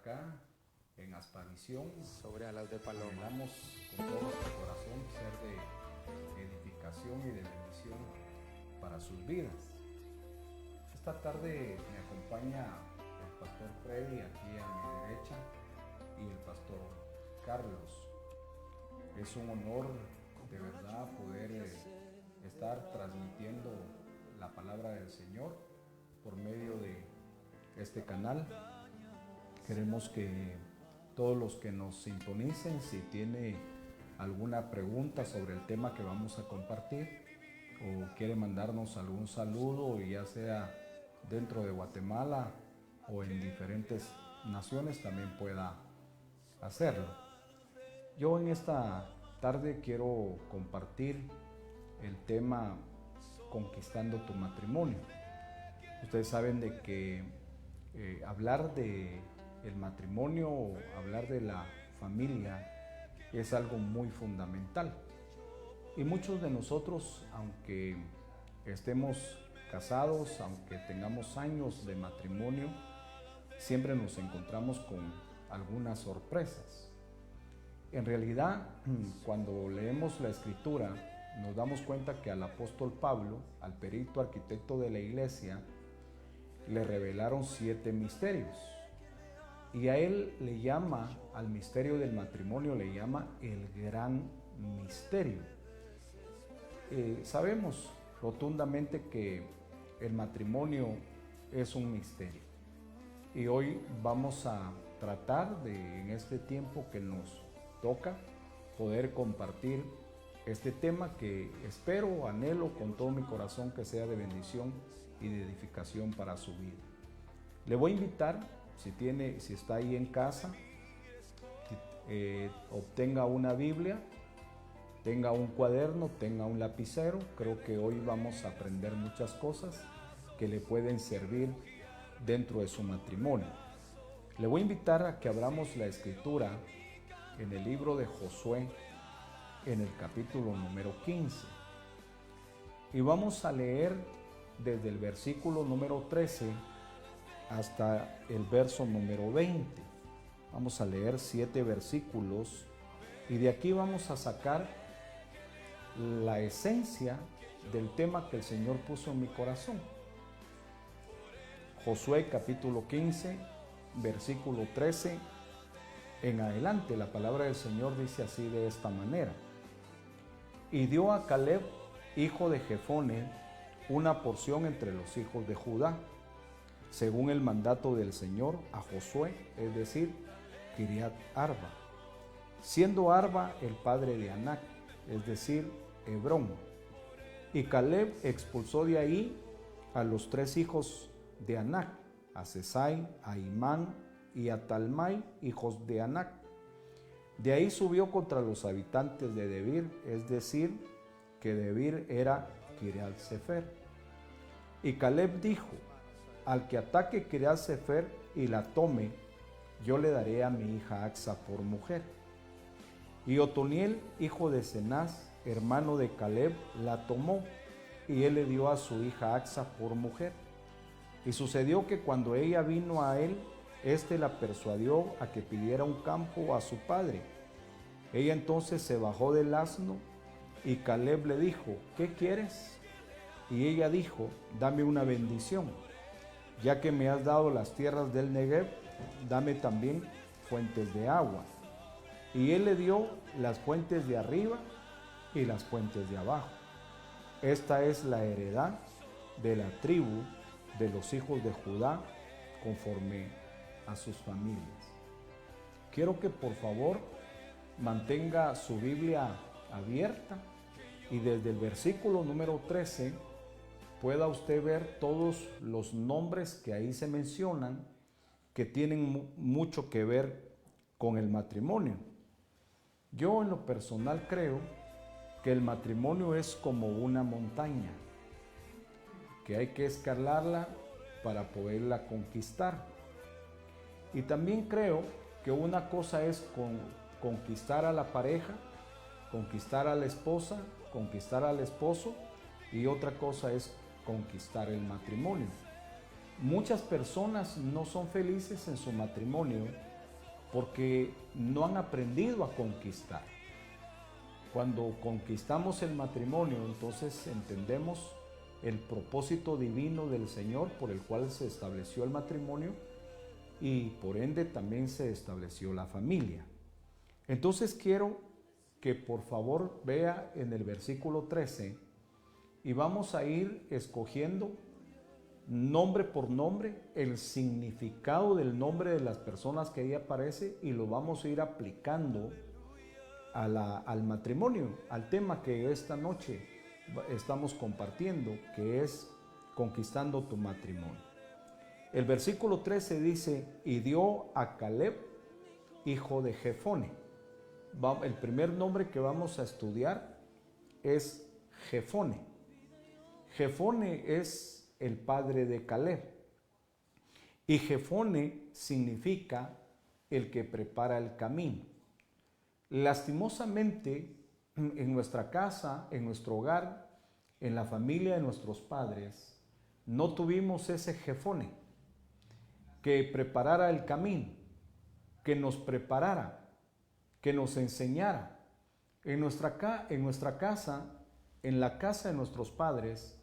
acá en Aspavisión. Sobre alas de paloma. Anhelamos con todo nuestro corazón ser de edificación y de bendición para sus vidas. Esta tarde me acompaña el pastor Freddy aquí a mi derecha y el pastor Carlos. Es un honor de verdad poder estar transmitiendo la palabra del Señor por medio de este canal. Queremos que todos los que nos sintonicen, si tiene alguna pregunta sobre el tema que vamos a compartir o quiere mandarnos algún saludo, ya sea dentro de Guatemala o en diferentes naciones, también pueda hacerlo. Yo en esta tarde quiero compartir el tema Conquistando tu matrimonio. Ustedes saben de que hablar de el matrimonio, hablar de la familia es algo muy fundamental. Y muchos de nosotros, aunque estemos casados, aunque tengamos años de matrimonio, siempre nos encontramos con algunas sorpresas. En realidad, cuando leemos la Escritura, nos damos cuenta que al apóstol Pablo, al perito arquitecto de la iglesia, le revelaron 7 misterios. Y a él le llama, al misterio del matrimonio, le llama el gran misterio. Sabemos rotundamente que el matrimonio es un misterio. Y hoy vamos a tratar de, en este tiempo que nos toca, poder compartir este tema que espero, anhelo con todo mi corazón que sea de bendición y de edificación para su vida. Le voy a invitar, si está ahí en casa, obtenga una Biblia, tenga un cuaderno, tenga un lapicero. Creo que hoy vamos a aprender muchas cosas que le pueden servir dentro de su matrimonio. Le voy a invitar a que abramos la Escritura en el libro de Josué, en el capítulo número 15. Y vamos a leer desde el versículo número 13 hasta el verso número 20. Vamos a leer 7 versículos y de aquí vamos a sacar la esencia del tema que el Señor puso en mi corazón. Josué capítulo 15, versículo 13 en adelante, la palabra del Señor dice así, de esta manera: y dio a Caleb, hijo de Jefone, una porción entre los hijos de Judá, según el mandato del Señor a Josué, es decir, Kiriat Arba, siendo Arba el padre de Anac, es decir, Hebrón. Y Caleb expulsó de ahí a los 3 hijos de Anac, a Sesai, a Imán y a Talmai, hijos de Anac. De ahí subió contra los habitantes de Debir, es decir, que Debir era Kiriat Sefer. Y Caleb dijo: al que ataque Kiriat Sefer y la tome, yo le daré a mi hija Axa por mujer. Y Otoniel, hijo de Cenaz, hermano de Caleb, la tomó, y él le dio a su hija Axa por mujer. Y sucedió que cuando ella vino a él, éste la persuadió a que pidiera un campo a su padre. Ella entonces se bajó del asno y Caleb le dijo: ¿qué quieres? Y ella dijo: dame una bendición. Ya que me has dado las tierras del Negev, dame también fuentes de agua. Y él le dio las fuentes de arriba y las fuentes de abajo. Esta es la heredad de la tribu de los hijos de Judá conforme a sus familias. Quiero que por favor mantenga su Biblia abierta y desde el versículo número 13 pueda usted ver todos los nombres que ahí se mencionan que tienen mucho que ver con el matrimonio. Yo en lo personal creo que el matrimonio es como una montaña, que hay que escalarla para poderla conquistar. Y también creo que una cosa es conquistar a la pareja, conquistar a la esposa, conquistar al esposo, y otra cosa es conquistar el matrimonio. Muchas personas no son felices en su matrimonio porque no han aprendido a conquistar. Cuando conquistamos el matrimonio, entonces entendemos el propósito divino del Señor por el cual se estableció el matrimonio y por ende también se estableció la familia. Entonces quiero que por favor vea en el versículo 13 y vamos a ir escogiendo nombre por nombre el significado del nombre de las personas que ahí aparece y lo vamos a ir aplicando al matrimonio, al tema que esta noche estamos compartiendo, que es conquistando tu matrimonio. El versículo 13 dice, y dio a Caleb, hijo de Jefone. El primer nombre que vamos a estudiar es Jefone. Jefone es el padre de Caleb. Y Jefone significa el que prepara el camino. Lastimosamente, en nuestra casa, en nuestro hogar, en la familia de nuestros padres, no tuvimos ese Jefone que preparara el camino, que nos preparara, que nos enseñara. En nuestra casa, en la casa de nuestros padres,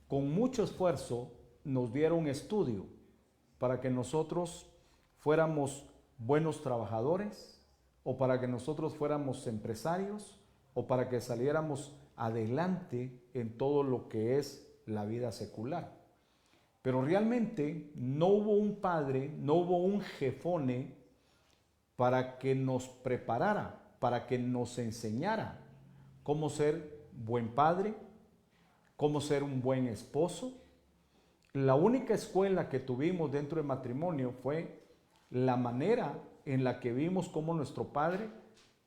con mucho esfuerzo nos dieron estudio para que nosotros fuéramos buenos trabajadores, o para que nosotros fuéramos empresarios, o para que saliéramos adelante en todo lo que es la vida secular. Pero realmente no hubo un padre, no hubo un Jefone para que nos preparara, para que nos enseñara cómo ser buen padre, cómo ser un buen esposo. La única escuela que tuvimos dentro del matrimonio fue la manera en la que vimos cómo nuestro padre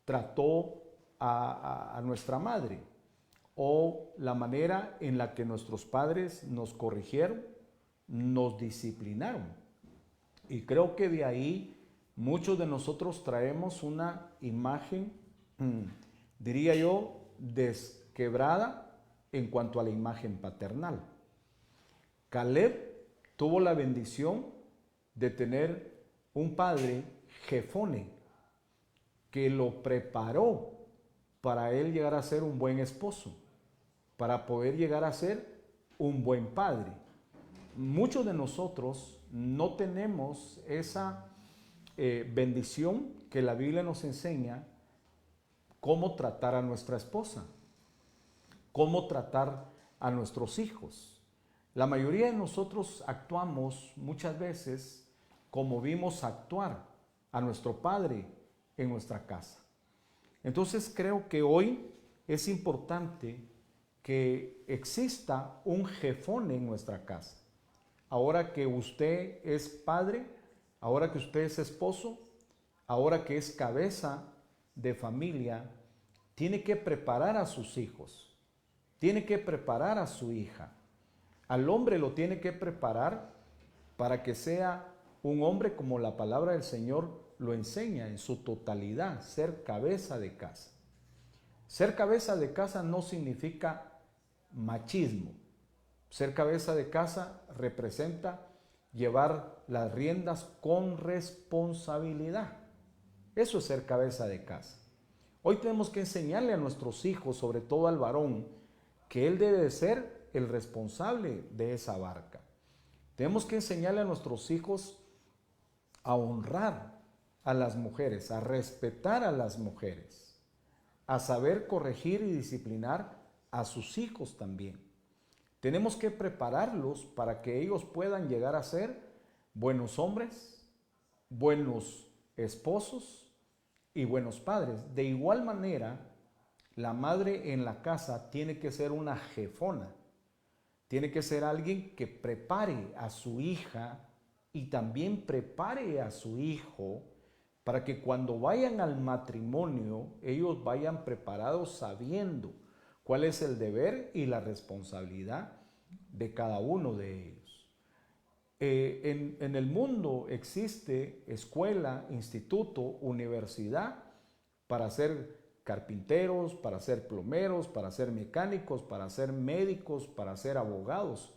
trató a nuestra madre, o la manera en la que nuestros padres nos corrigieron, nos disciplinaron. Y creo que de ahí muchos de nosotros traemos una imagen, diría yo, desquebrada en cuanto a la imagen paternal. Caleb tuvo la bendición de tener un padre Jefone que lo preparó para él llegar a ser un buen esposo, para poder llegar a ser un buen padre. Muchos de nosotros no tenemos esa bendición que la Biblia nos enseña, cómo tratar a nuestra esposa, cómo tratar a nuestros hijos. La mayoría de nosotros actuamos muchas veces como vimos actuar a nuestro padre en nuestra casa. Entonces creo que hoy es importante que exista un Jefone en nuestra casa. Ahora que usted es padre, ahora que usted es esposo, ahora que es cabeza de familia, tiene que preparar a sus hijos, tiene que preparar a su hija. Al hombre lo tiene que preparar para que sea un hombre como la palabra del Señor lo enseña en su totalidad, ser cabeza de casa. Ser cabeza de casa no significa machismo. Ser cabeza de casa representa llevar las riendas con responsabilidad. Eso es ser cabeza de casa. Hoy tenemos que enseñarle a nuestros hijos, sobre todo al varón, que él debe de ser el responsable de esa barca. Tenemos que enseñarle a nuestros hijos a honrar a las mujeres, a respetar a las mujeres, a saber corregir y disciplinar a sus hijos también. Tenemos que prepararlos para que ellos puedan llegar a ser buenos hombres, buenos esposos y buenos padres. De igual manera, la madre en la casa tiene que ser una jefona, tiene que ser alguien que prepare a su hija y también prepare a su hijo para que cuando vayan al matrimonio, ellos vayan preparados sabiendo cuál es el deber y la responsabilidad de cada uno de ellos. En el mundo existe escuela, instituto, universidad para ser carpinteros, para ser plomeros, para ser mecánicos, para ser médicos, para ser abogados,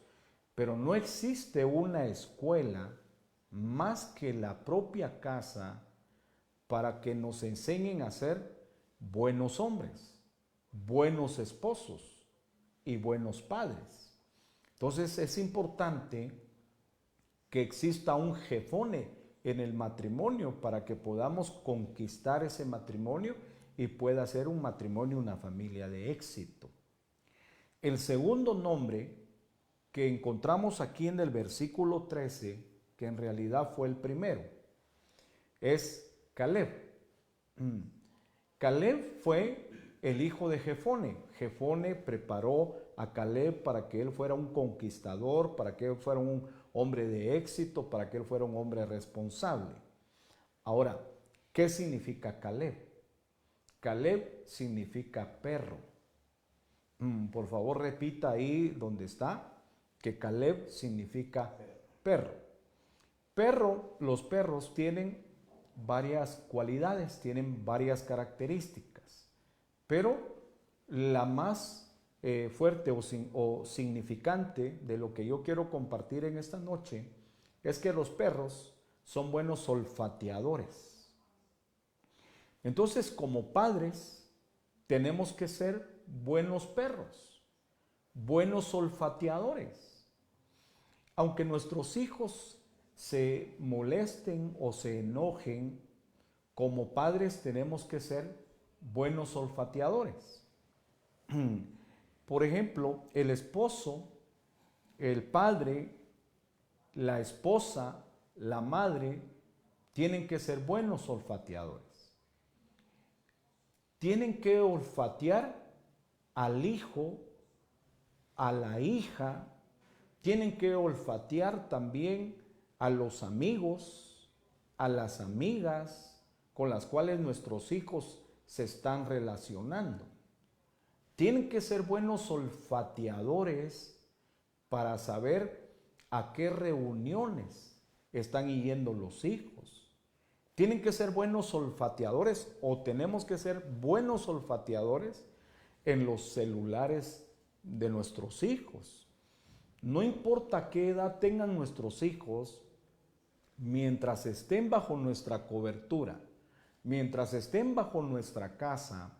pero no existe una escuela más que la propia casa para que nos enseñen a ser buenos hombres, buenos esposos y buenos padres. Entonces es importante que exista un jefone en el matrimonio para que podamos conquistar ese matrimonio y pueda ser un matrimonio, una familia de éxito. El segundo nombre que encontramos aquí en el versículo 13, que en realidad fue el primero, es Caleb. Caleb fue el hijo de Jefone. Jefone preparó a Caleb para que él fuera un conquistador, para que él fuera un hombre de éxito, para que él fuera un hombre responsable. Ahora, ¿qué significa Caleb? Caleb significa perro. Por favor, repita ahí donde está, que Caleb significa perro. Los perros tienen varias cualidades, tienen varias características, pero la más fuerte o significante de lo que yo quiero compartir en esta noche es que los perros son buenos olfateadores. Entonces, como padres, tenemos que ser buenos perros, buenos olfateadores. Aunque nuestros hijos se molesten o se enojen, como padres tenemos que ser buenos olfateadores. Por ejemplo, el esposo, el padre, la esposa, la madre, tienen que ser buenos olfateadores. Tienen que olfatear al hijo, a la hija, tienen que olfatear también a los amigos, a las amigas con las cuales nuestros hijos se están relacionando. Tienen que ser buenos olfateadores para saber a qué reuniones están yendo los hijos. Tienen que ser buenos olfateadores o tenemos que ser buenos olfateadores en los celulares de nuestros hijos. No importa qué edad tengan nuestros hijos, mientras estén bajo nuestra cobertura, mientras estén bajo nuestra casa,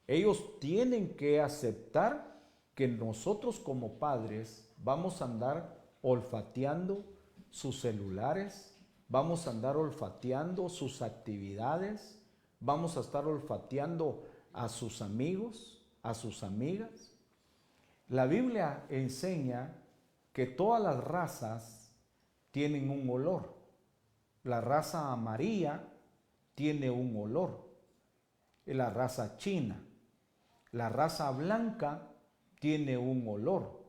ellos tienen que aceptar que nosotros como padres vamos a andar olfateando sus celulares, vamos a andar olfateando sus actividades, vamos a estar olfateando a sus amigos, a sus amigas. La Biblia enseña que todas las razas tienen un olor. La raza amarilla tiene un olor. La raza china. La raza blanca tiene un olor.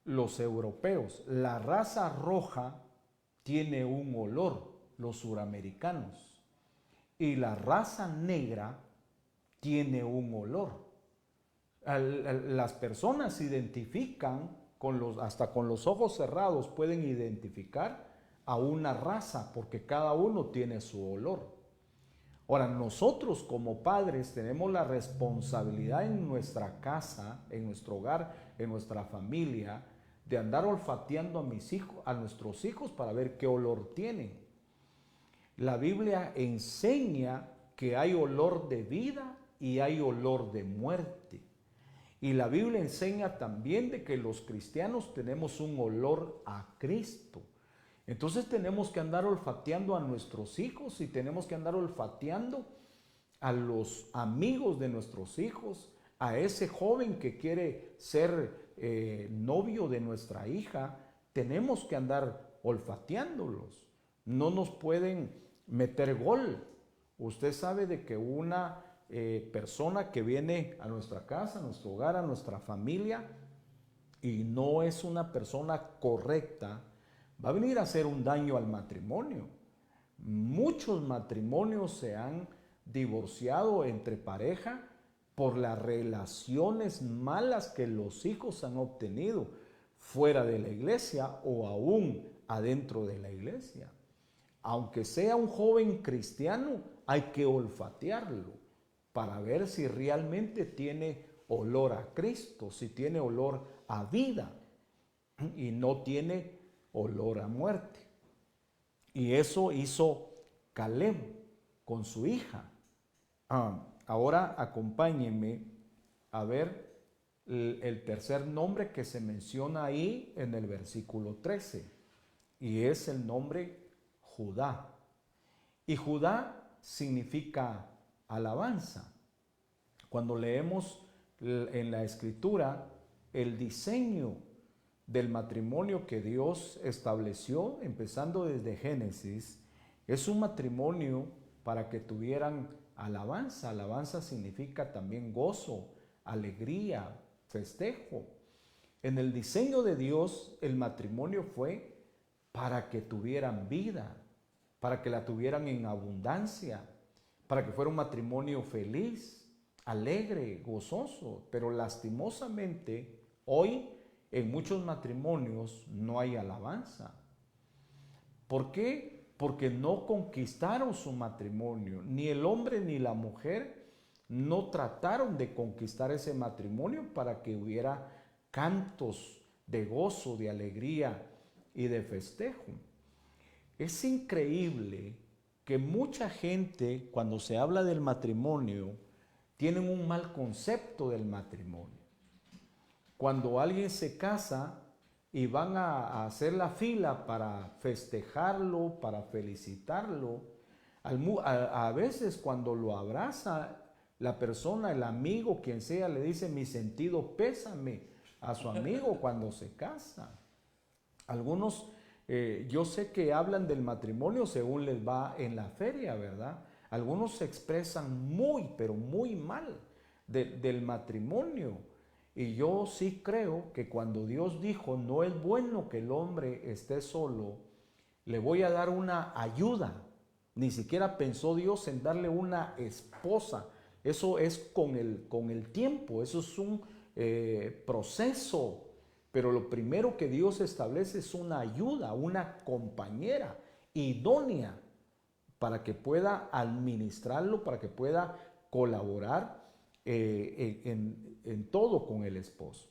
Los europeos. La raza roja tiene un olor. Los suramericanos. Y la raza negra tiene un olor. Las personas se identifican hasta con los ojos cerrados, pueden identificar a una raza porque cada uno tiene su olor. Ahora, nosotros como padres tenemos la responsabilidad en nuestra casa, en nuestro hogar, en nuestra familia, de andar olfateando a nuestros hijos para ver qué olor tienen. La Biblia enseña que hay olor de vida y hay olor de muerte. Y la Biblia enseña también de que los cristianos tenemos un olor a Cristo. Entonces tenemos que andar olfateando a nuestros hijos y tenemos que andar olfateando a los amigos de nuestros hijos, a ese joven que quiere ser novio de nuestra hija. Tenemos que andar olfateándolos. No nos pueden meter gol. Usted sabe de que una persona que viene a nuestra casa, a nuestro hogar, a nuestra familia y no es una persona correcta, va a venir a hacer un daño al matrimonio. Muchos matrimonios se han divorciado entre pareja por las relaciones malas que los hijos han obtenido fuera de la iglesia o aún adentro de la iglesia. Aunque sea un joven cristiano, hay que olfatearlo para ver si realmente tiene olor a Cristo, si tiene olor a vida y no tiene olor a muerte. Y eso hizo Caleb. con su hija. Ahora acompáñenme a ver el tercer nombre que se menciona ahí en el versículo 13, y es el nombre Judá. Y Judá significa alabanza. Cuando leemos en la Escritura el diseño del matrimonio que Dios estableció, empezando desde Génesis, es un matrimonio para que tuvieran alabanza. Alabanza significa también gozo, alegría, festejo. En el diseño de Dios, el matrimonio fue para que tuvieran vida, para que la tuvieran en abundancia, para que fuera un matrimonio feliz, alegre, gozoso. Pero lastimosamente, hoy en muchos matrimonios no hay alabanza. ¿Por qué? Porque no conquistaron su matrimonio. Ni el hombre ni la mujer no trataron de conquistar ese matrimonio para que hubiera cantos de gozo, de alegría y de festejo. Es increíble que mucha gente, cuando se habla del matrimonio, tienen un mal concepto del matrimonio. Cuando alguien se casa y van a hacer la fila para festejarlo, para felicitarlo, a veces cuando lo abraza la persona, el amigo, quien sea, le dice mi sentido pésame a su amigo cuando se casa. Algunos, yo sé que hablan del matrimonio según les va en la feria, ¿verdad? Algunos se expresan muy, pero muy mal del matrimonio. Y yo sí creo que cuando Dios dijo, no es bueno que el hombre esté solo, le voy a dar una ayuda. Ni siquiera pensó Dios en darle una esposa. Eso es con el tiempo, eso es un proceso. Pero lo primero que Dios establece es una ayuda, una compañera idónea para que pueda administrarlo, para que pueda colaborar en todo con el esposo.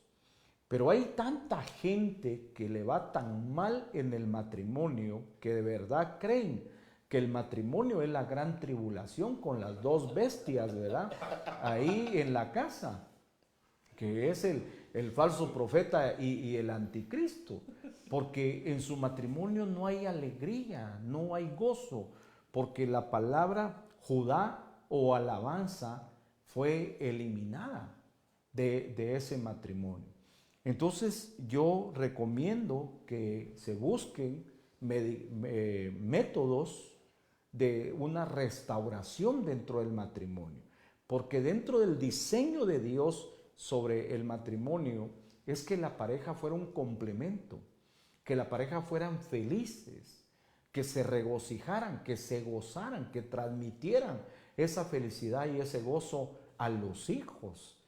Pero hay tanta gente que le va tan mal en el matrimonio que de verdad creen que el matrimonio es la gran tribulación con las dos bestias, ¿verdad? Ahí en la casa, que es el falso profeta y el anticristo, porque en su matrimonio no hay alegría, no hay gozo, porque la palabra Judá o alabanza fue eliminada de ese matrimonio. Entonces yo recomiendo que se busquen métodos de una restauración dentro del matrimonio, porque dentro del diseño de Dios sobre el matrimonio es que la pareja fuera un complemento, que la pareja fueran felices, que se regocijaran, que se gozaran, que transmitieran esa felicidad y ese gozo a los hijos.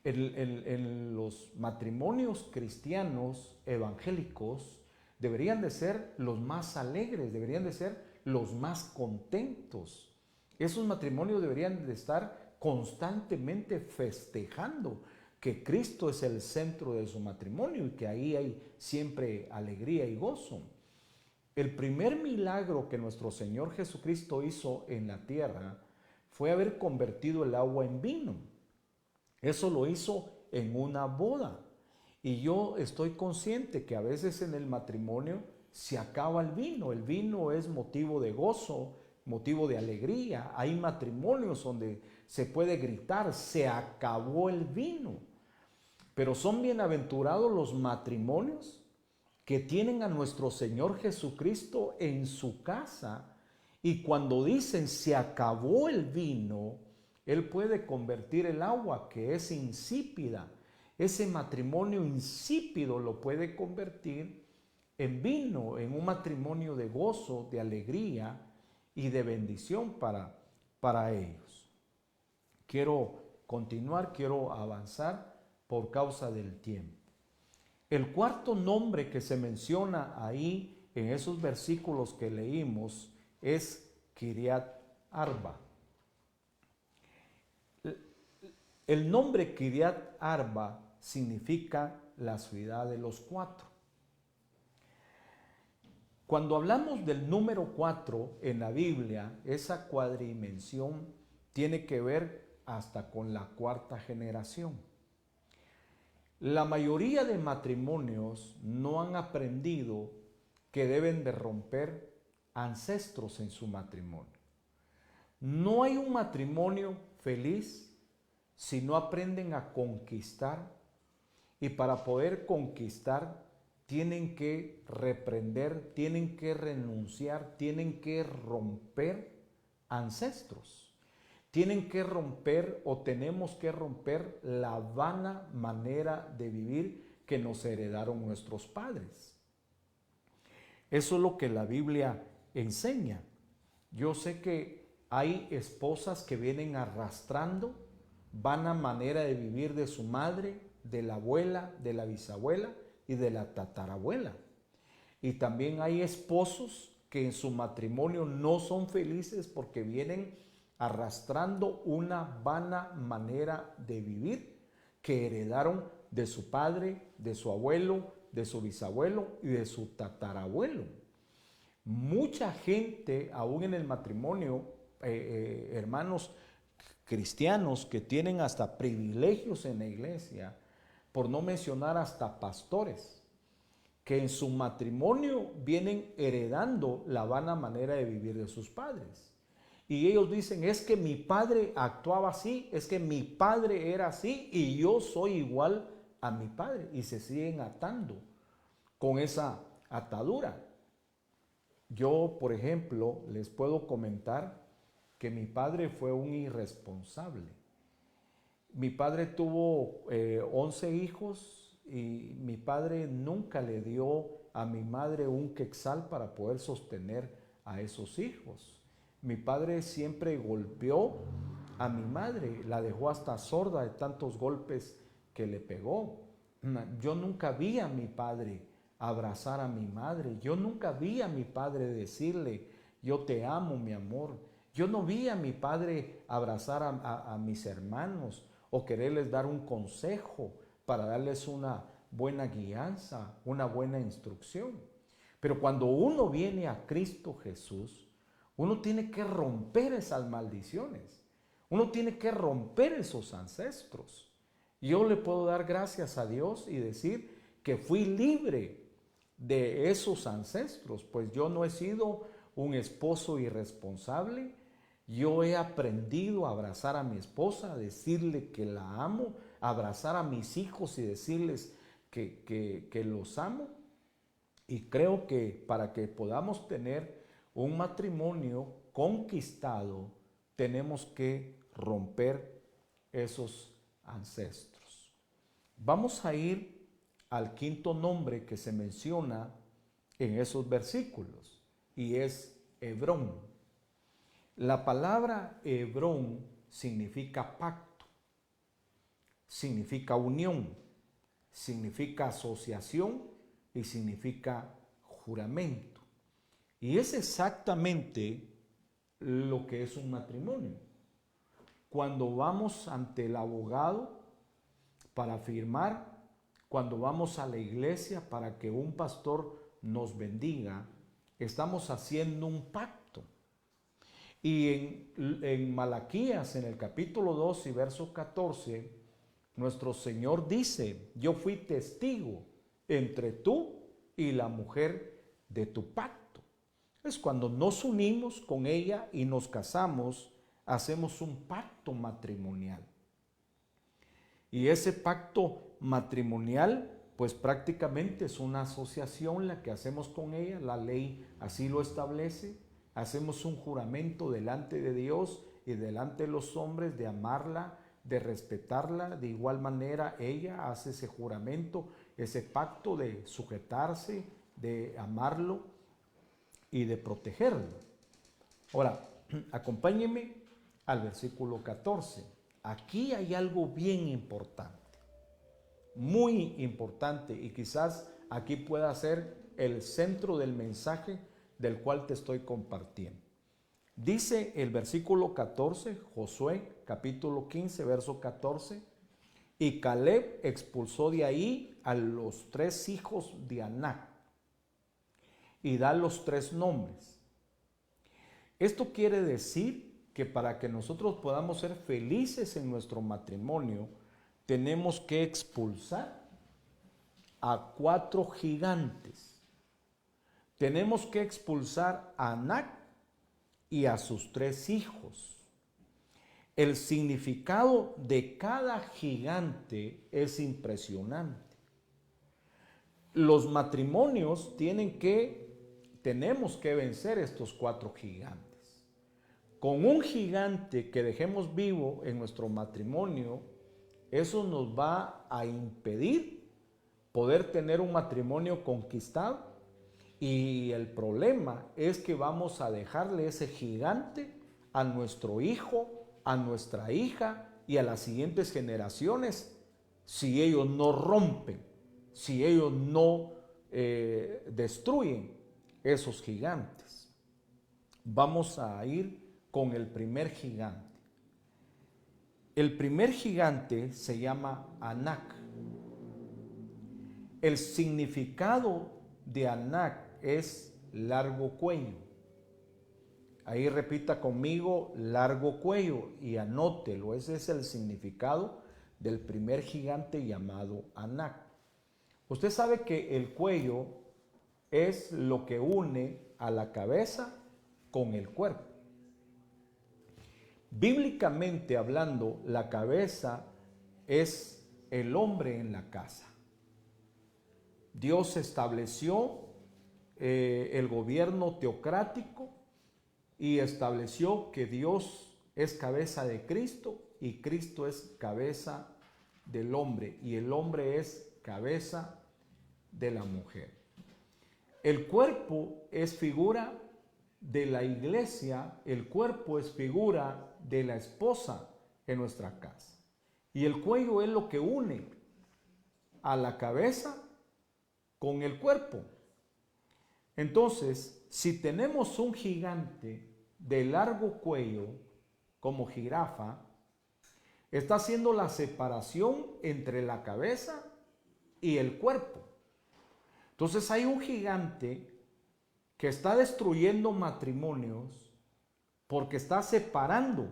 En los matrimonios cristianos evangélicos deberían de ser los más alegres, deberían de ser los más contentos. Esos matrimonios deberían de estar constantemente festejando que Cristo es el centro de su matrimonio y que ahí hay siempre alegría y gozo. El primer milagro que nuestro Señor Jesucristo hizo en la tierra fue haber convertido el agua en vino. Eso lo hizo en una boda. Y yo estoy consciente que a veces en el matrimonio se acaba el vino. El vino es motivo de gozo, motivo de alegría. Hay matrimonios donde se puede gritar, se acabó el vino. Pero son bienaventurados los matrimonios que tienen a nuestro Señor Jesucristo en su casa, y cuando dicen se acabó el vino, Él puede convertir el agua que es insípida, ese matrimonio insípido lo puede convertir en vino, en un matrimonio de gozo, de alegría y de bendición para ellos. Quiero continuar, quiero avanzar por causa del tiempo. El cuarto nombre que se menciona ahí en esos versículos que leímos es Kiriat Arba. El nombre Kiriat Arba significa la ciudad de los cuatro. Cuando hablamos del número 4 en la Biblia, esa cuadrimensión tiene que ver hasta con la cuarta generación. La mayoría de matrimonios no han aprendido que deben de romper ancestros en su matrimonio. No hay un matrimonio feliz si no aprenden a conquistar, y para poder conquistar tienen que reprender, tienen que renunciar, tienen que romper ancestros. Tienen que romper o tenemos que romper la vana manera de vivir que nos heredaron nuestros padres. Eso es lo que la Biblia enseña. Yo sé que hay esposas que vienen arrastrando vana manera de vivir de su madre, de la abuela, de la bisabuela y de la tatarabuela. Y también hay esposos que en su matrimonio no son felices porque vienen arrastrando una vana manera de vivir que heredaron de su padre, de su abuelo, de su bisabuelo y de su tatarabuelo. Mucha gente, aún en el matrimonio, hermanos cristianos que tienen hasta privilegios en la iglesia, por no mencionar hasta pastores, que en su matrimonio vienen heredando la vana manera de vivir de sus padres. Y ellos dicen, es que mi padre actuaba así, es que mi padre era así y yo soy igual a mi padre. Y se siguen atando con esa atadura. Yo, por ejemplo, les puedo comentar que mi padre fue un irresponsable. Mi padre tuvo 11 hijos y mi padre nunca le dio a mi madre un quetzal para poder sostener a esos hijos. Mi padre siempre golpeó a mi madre, la dejó hasta sorda de tantos golpes que le pegó. Yo nunca vi a mi padre abrazar a mi madre. Yo nunca vi a mi padre decirle, yo te amo, mi amor. Yo no vi a mi padre abrazar a mis hermanos o quererles dar un consejo para darles una buena guianza, una buena instrucción. Pero cuando uno viene a Cristo Jesús, uno tiene que romper esas maldiciones. Uno tiene que romper esos ancestros. Yo le puedo dar gracias a Dios y decir que fui libre de esos ancestros, pues yo no he sido un esposo irresponsable. Yo he aprendido a abrazar a mi esposa, a decirle que la amo, a abrazar a mis hijos y decirles que los amo. Y creo que para que podamos tener un matrimonio conquistado, tenemos que romper esos ancestros. Vamos a ir al quinto nombre que se menciona en esos versículos y es Hebrón. La palabra Hebrón significa pacto, significa unión, significa asociación y significa juramento. Y es exactamente lo que es un matrimonio. Cuando vamos ante el abogado para firmar, cuando vamos a la iglesia para que un pastor nos bendiga, estamos haciendo un pacto. Y en Malaquías, en el capítulo 2 y verso 14, nuestro Señor dice, yo fui testigo entre tú y la mujer de tu pacto. Es cuando nos unimos con ella y nos casamos, hacemos un pacto matrimonial. Y ese pacto matrimonial, pues prácticamente es una asociación la que hacemos con ella, la ley así lo establece. Hacemos un juramento delante de Dios y delante de los hombres de amarla, de respetarla. De igual manera ella hace ese juramento, ese pacto de sujetarse, de amarlo y de protegerlo. Ahora, acompáñenme al versículo 14. Aquí hay algo bien importante, muy importante, y quizás aquí pueda ser el centro del mensaje del cual te estoy compartiendo. Dice el versículo 14, Josué capítulo 15, verso 14, y Caleb expulsó de ahí a los 3 hijos de Anac, y da los 3 nombres. Esto quiere decir que para que nosotros podamos ser felices en nuestro matrimonio, tenemos que expulsar a 4 gigantes. Tenemos que expulsar a Anac y a sus 3 hijos. El significado de cada gigante es impresionante. Los matrimonios tenemos que vencer estos 4 gigantes. Con un gigante que dejemos vivo en nuestro matrimonio, eso nos va a impedir poder tener un matrimonio conquistado, y el problema es que vamos a dejarle ese gigante a nuestro hijo, a nuestra hija y a las siguientes generaciones si ellos no rompen, si ellos no destruyen esos gigantes. Vamos a ir con el primer gigante. El primer gigante se llama Anac. El significado de Anac es largo cuello. Ahí repita conmigo, largo cuello, y anótelo. Ese es el significado del primer gigante llamado Anac. Usted sabe que el cuello es lo que une a la cabeza con el cuerpo. Bíblicamente hablando, la cabeza es el hombre en la casa. Dios estableció el gobierno teocrático y estableció que Dios es cabeza de Cristo y Cristo es cabeza del hombre y el hombre es cabeza de la mujer. El cuerpo es figura de la iglesia, el cuerpo es figura de la esposa en nuestra casa. Y el cuello es lo que une a la cabeza con el cuerpo. Entonces, si tenemos un gigante de largo cuello como jirafa, está haciendo la separación entre la cabeza y el cuerpo. Entonces hay un gigante que está destruyendo matrimonios porque está separando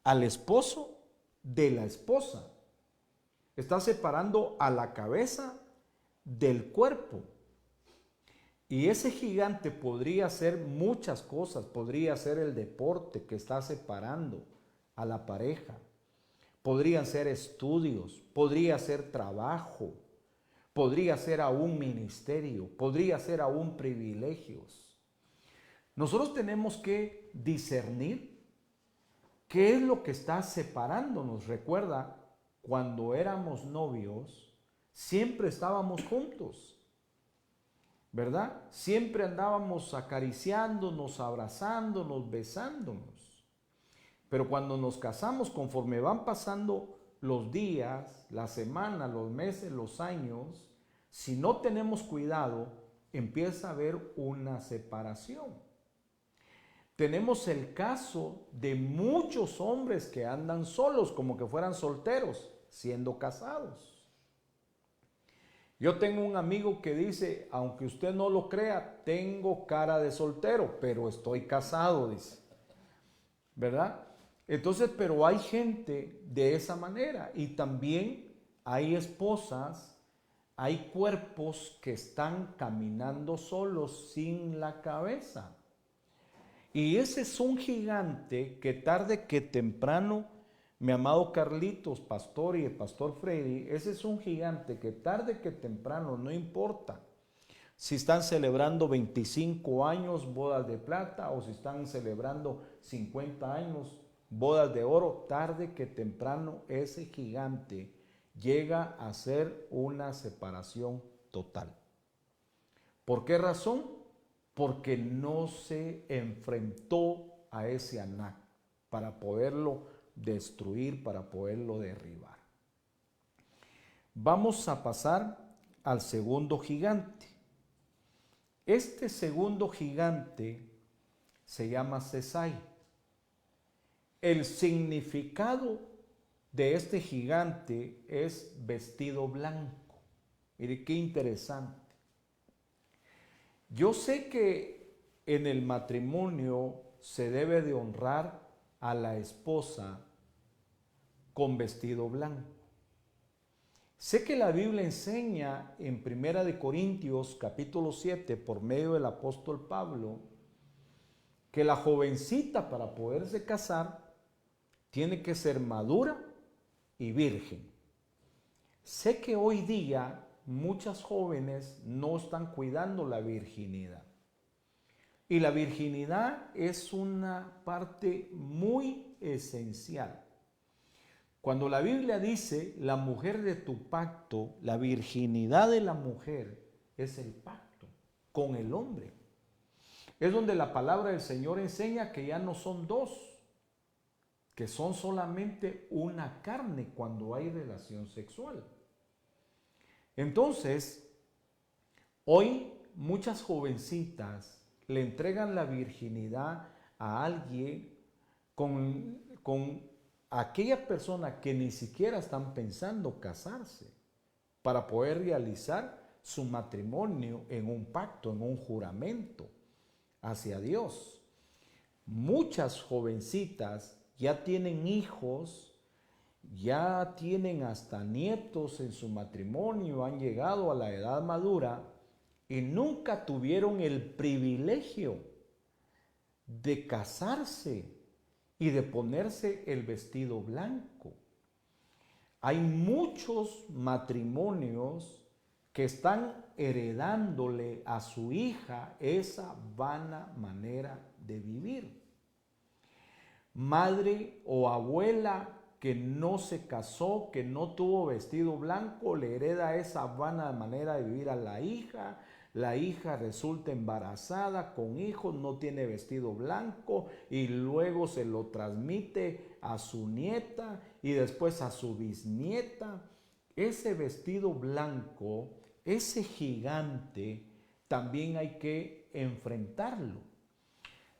al esposo de la esposa. Está separando a la cabeza del cuerpo. Y ese gigante podría ser muchas cosas. Podría ser el deporte que está separando a la pareja. Podrían ser estudios, podría ser trabajo, podría ser aún ministerio, podría ser aún privilegios. Nosotros tenemos que discernir qué es lo que está separándonos. Recuerda, cuando éramos novios, siempre estábamos juntos, ¿verdad? Siempre andábamos acariciándonos, abrazándonos, besándonos. Pero cuando nos casamos, conforme van pasando los días, las semanas, los meses, los años, si no tenemos cuidado, empieza a haber una separación. Tenemos el caso de muchos hombres que andan solos, como que fueran solteros, siendo casados. Yo tengo un amigo que dice, aunque usted no lo crea, tengo cara de soltero, pero estoy casado, dice. ¿Verdad? Entonces, pero hay gente de esa manera y también hay esposas, hay cuerpos que están caminando solos sin la cabeza. Y ese es un gigante que tarde que temprano, mi amado Carlitos, pastor y el pastor Freddy, ese es un gigante que tarde que temprano, no importa si están celebrando 25 años, bodas de plata, o si están celebrando 50 años, bodas de oro, tarde que temprano ese gigante llega a ser una separación total. ¿Por qué razón? Porque no se enfrentó a ese Anac para poderlo destruir, para poderlo derribar. Vamos a pasar al segundo gigante. Este segundo gigante se llama Sesai. El significado de este gigante es vestido blanco. Mire qué interesante. Yo sé que en el matrimonio se debe de honrar a la esposa con vestido blanco. Sé que la Biblia enseña en 1 Corintios capítulo 7 por medio del apóstol Pablo que la jovencita para poderse casar tiene que ser madura y virgen. Sé que hoy día muchas jóvenes no están cuidando la virginidad. Y la virginidad es una parte muy esencial. Cuando la Biblia dice la mujer de tu pacto, la virginidad de la mujer es el pacto con el hombre. Es donde la palabra del Señor enseña que ya no son dos, que son solamente una carne cuando hay relación sexual. Entonces, hoy muchas jovencitas le entregan la virginidad a alguien con aquella persona que ni siquiera están pensando casarse para poder realizar su matrimonio en un pacto, en un juramento hacia Dios. Muchas jovencitas ya tienen hijos, ya tienen hasta nietos en su matrimonio, han llegado a la edad madura y nunca tuvieron el privilegio de casarse y de ponerse el vestido blanco. Hay muchos matrimonios que están heredándole a su hija esa vana manera de vivir. Madre o abuela que no se casó, que no tuvo vestido blanco, le hereda esa vana manera de vivir a la hija resulta embarazada con hijos, no tiene vestido blanco y luego se lo transmite a su nieta y después a su bisnieta. Ese vestido blanco, ese gigante, también hay que enfrentarlo.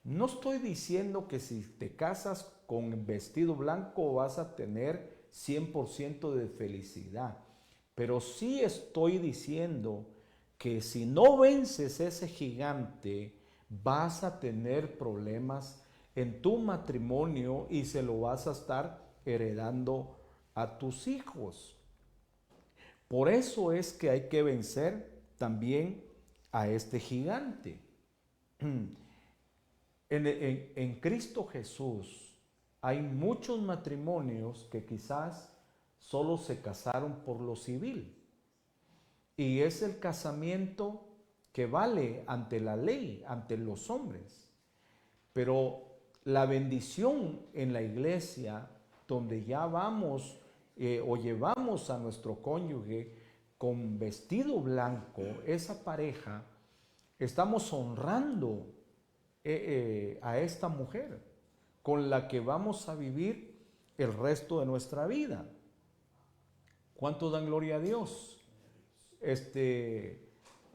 No estoy diciendo que si te casas con vestido blanco vas a tener 100% de felicidad, pero sí estoy diciendo que si no vences ese gigante, vas a tener problemas en tu matrimonio y se lo vas a estar heredando a tus hijos. Por eso es que hay que vencer también a este gigante. En Cristo Jesús hay muchos matrimonios que quizás solo se casaron por lo civil. Y es el casamiento que vale ante la ley, ante los hombres. Pero la bendición en la iglesia, donde ya vamos o llevamos a nuestro cónyuge con vestido blanco, esa pareja, estamos honrando a esta mujer con la que vamos a vivir el resto de nuestra vida. ¿Cuánto dan gloria a Dios?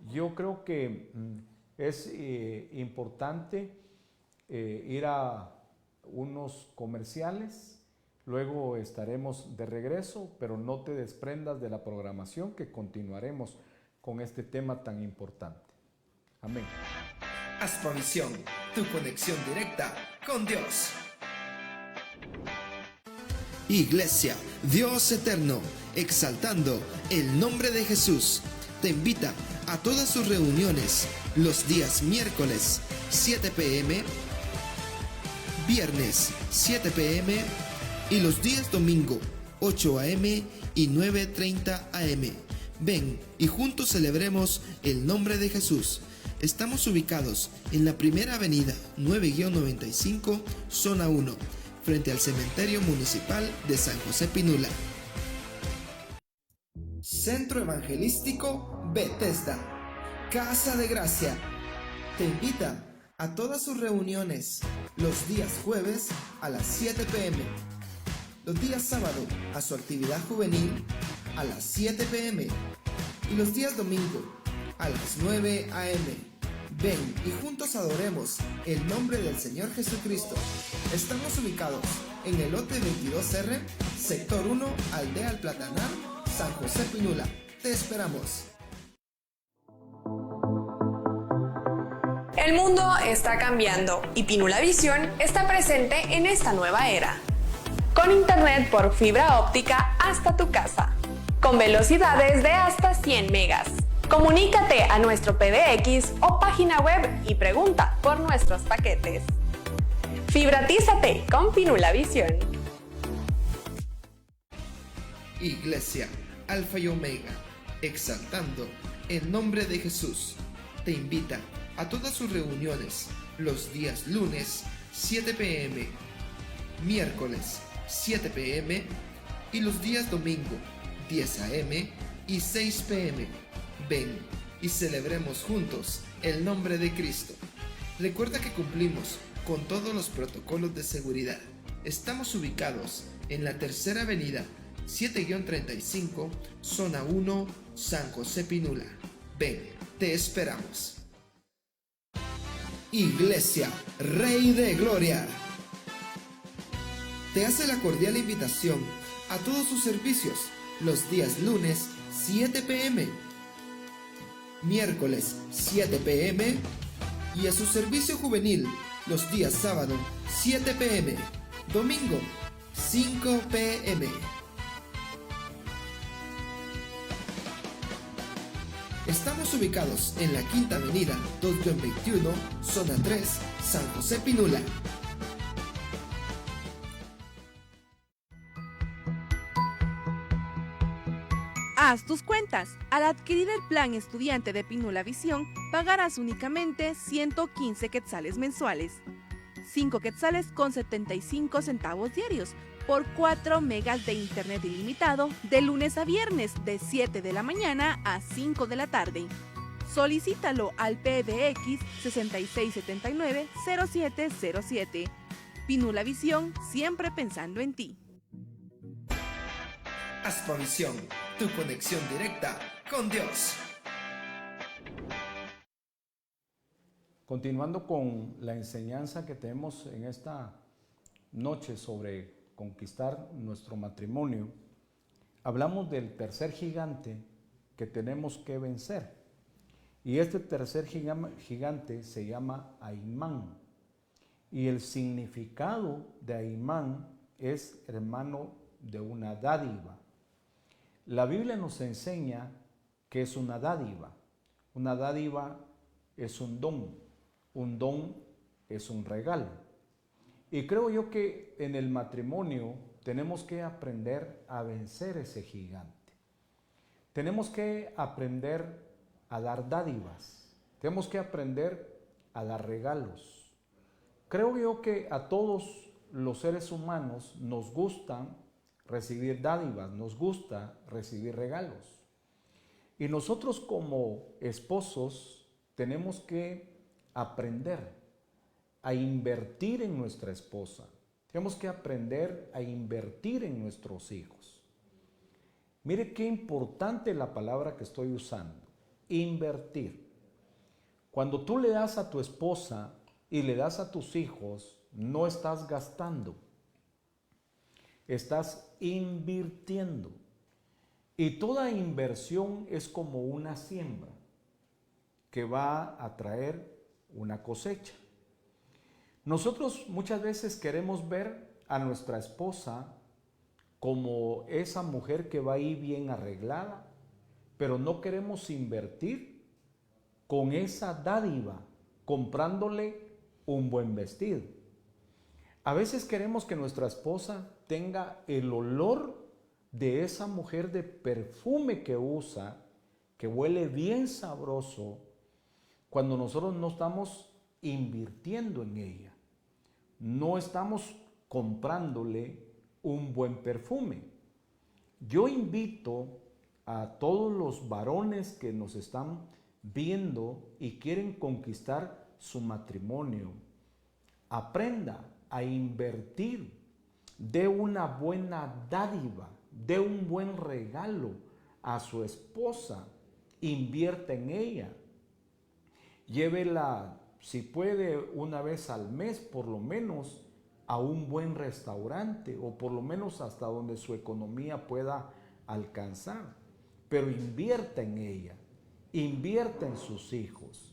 Yo creo que es importante ir a unos comerciales, luego estaremos de regreso, pero no te desprendas de la programación que continuaremos con este tema tan importante. Amén. Asprovisión, tu conexión directa con Dios. Iglesia Dios Eterno, exaltando el nombre de Jesús, te invita a todas sus reuniones los días miércoles 7 p.m., viernes 7 p.m. y los días domingo 8 a.m. y 9:30 a.m. Ven y juntos celebremos el nombre de Jesús. Estamos ubicados en la Primera Avenida 9-95, Zona 1, frente al Cementerio Municipal de San José Pinula. Centro Evangelístico Bethesda, Casa de Gracia, te invita a todas sus reuniones los días jueves a las 7 p.m., los días sábado a su actividad juvenil a las 7 p.m. y los días domingo a las 9 a.m. Ven y juntos adoremos el nombre del Señor Jesucristo. Estamos ubicados en el lote 22R, sector 1, Aldea El Platanar, San José Pinula. Te esperamos. El mundo está cambiando y Pinula Visión está presente en esta nueva era. Con internet por fibra óptica hasta tu casa, con velocidades de hasta 100 megas. Comunícate a nuestro PBX o página web y pregunta por nuestros paquetes. Fibratízate con Pinula Visión. Iglesia Alfa y Omega, exaltando el nombre de Jesús, te invita a todas sus reuniones los días lunes 7 p.m., miércoles 7 p.m. y los días domingo 10 a.m. y 6 p.m. Ven y celebremos juntos el nombre de Cristo. Recuerda que cumplimos con todos los protocolos de seguridad. Estamos ubicados en la Tercera Avenida 7-35, Zona 1, San José Pinula. Ven, te esperamos. Iglesia Rey de Gloria te hace la cordial invitación a todos sus servicios los días lunes 7 p.m., miércoles 7 p.m. y a su servicio juvenil los días sábado 7 p.m., domingo 5 p.m. Estamos ubicados en la Quinta Avenida 2-21, Zona 3, San José Pinula. Haz tus cuentas. Al adquirir el plan estudiante de Pinula Visión, pagarás únicamente 115 quetzales mensuales, 5 quetzales con 75 centavos diarios, por 4 megas de internet ilimitado de lunes a viernes de 7 de la mañana a 5 de la tarde. Solicítalo al PBX 6679-0707. Pinula Visión, siempre pensando en ti. Aspavisión, tu conexión directa con Dios. Continuando con la enseñanza que tenemos en esta noche sobre conquistar nuestro matrimonio, hablamos del tercer gigante que tenemos que vencer. Y este tercer gigante se llama Aimán. Y el significado de Aimán es hermano de una dádiva. La Biblia nos enseña que es una dádiva. Una dádiva es un don es un regalo. Y creo yo que en el matrimonio tenemos que aprender a vencer ese gigante. Tenemos que aprender a dar dádivas. Tenemos que aprender a dar regalos. Creo yo que a todos los seres humanos nos gusta recibir dádivas, nos gusta recibir regalos. Y nosotros como esposos tenemos que aprender a invertir en nuestra esposa. Tenemos que aprender a invertir en nuestros hijos. Mire qué importante la palabra que estoy usando, invertir. Cuando tú le das a tu esposa y le das a tus hijos, no estás gastando, estás invirtiendo. Y toda inversión es como una siembra que va a traer una cosecha. Nosotros muchas veces queremos ver a nuestra esposa como esa mujer que va ahí bien arreglada, pero no queremos invertir con esa dádiva, comprándole un buen vestido. A veces queremos que nuestra esposa tenga el olor de esa mujer de perfume que usa, que huele bien sabroso, cuando nosotros no estamos invirtiendo en ella. No estamos comprándole un buen perfume. Yo invito a todos los varones que nos están viendo y quieren conquistar su matrimonio. Aprenda a invertir, dé una buena dádiva, dé un buen regalo a su esposa, invierta en ella. Llévela, si puede, una vez al mes por lo menos a un buen restaurante o por lo menos hasta donde su economía pueda alcanzar. Pero invierta en ella, invierta en sus hijos.